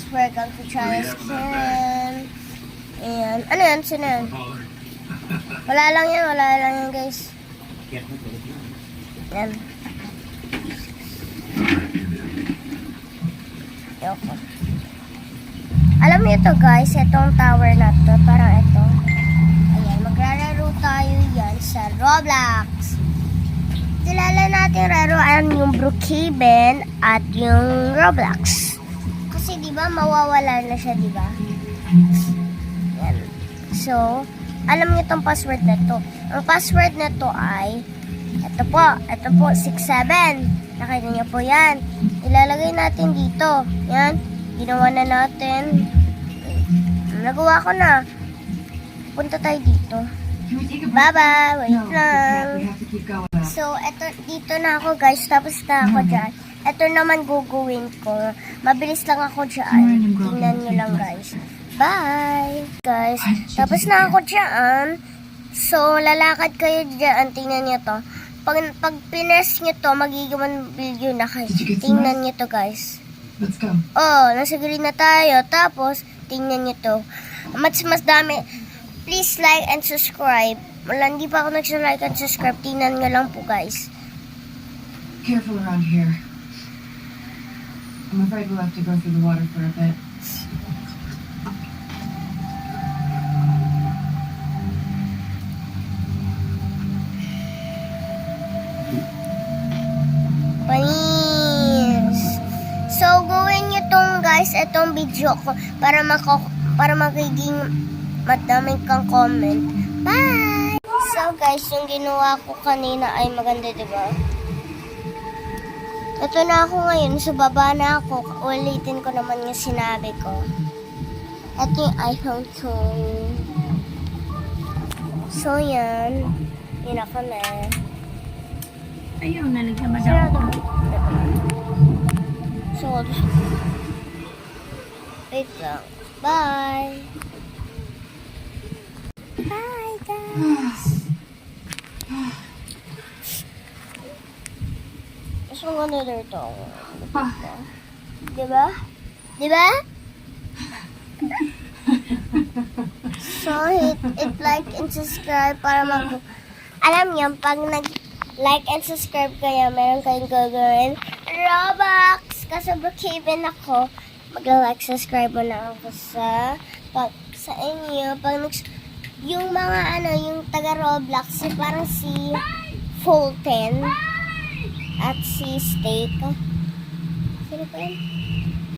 welcome to China's channel. Ayan. Ano yan? Sino yan? Wala lang yan guys. Yan. Yoko. Alam niyo to guys, itong tower na to, parang ito. Ayan, maglalaro tayo yan sa Roblox. Kilala natin laruan yung Brookhaven at yung Roblox. Kasi di ba mawawala na siya, di ba? Yan. So, alam niyo tong password na to. Ang password na to ay ito po, 67. Nakita niyo po yan. Ilalagay natin dito. Yan. Ginawa na natin. Nagawa ko na. Punta tayo dito. Bye-bye. Wait lang. So, dito na ako guys. Tapos na ako dyan. Ito naman gugawin ko. Mabilis lang ako dyan. Tingnan nyo lang guys. Bye! Guys, tapos na ako dyan. So, lalakad kayo dyan. Tingnan nyo to. Pag pines nyo to, magiging 1 billion na kayo. Tingnan nyo to guys. Let's go. Oh, nasa green na tayo. Tapos, tingnan nyo to. Mas dami. Please like and subscribe. Wala, hindi pa ako nag-like and subscribe. Tingnan nyo lang po guys. Careful around here. I'm afraid we'll have to go through the water for a bit. Panis. So, gawin nyo tong guys, itong video ko para magiging madaming kang comment. Bye! So guys, yung ginawa ko kanina ay maganda, diba? Ito na ako ngayon, sa baba na ako. Ulitin ko naman yung sinabi ko. Ito yung iPhone 2. So yan. Yun na kami. Ayaw, nalagyan madam. So, wait lang. Bye! Bye, guys! Mas maganda dito. Diba? Diba? So, hit like and subscribe para alam niyo, pag nag-like and subscribe kayo, meron kayong gagawin Robux! Kasi Brookhaven ako, mag-like, subscribe mo na ako sa inyo. Pag yung mga yung taga Roblox, parang si Fulton at si Steak. Sino pa yun?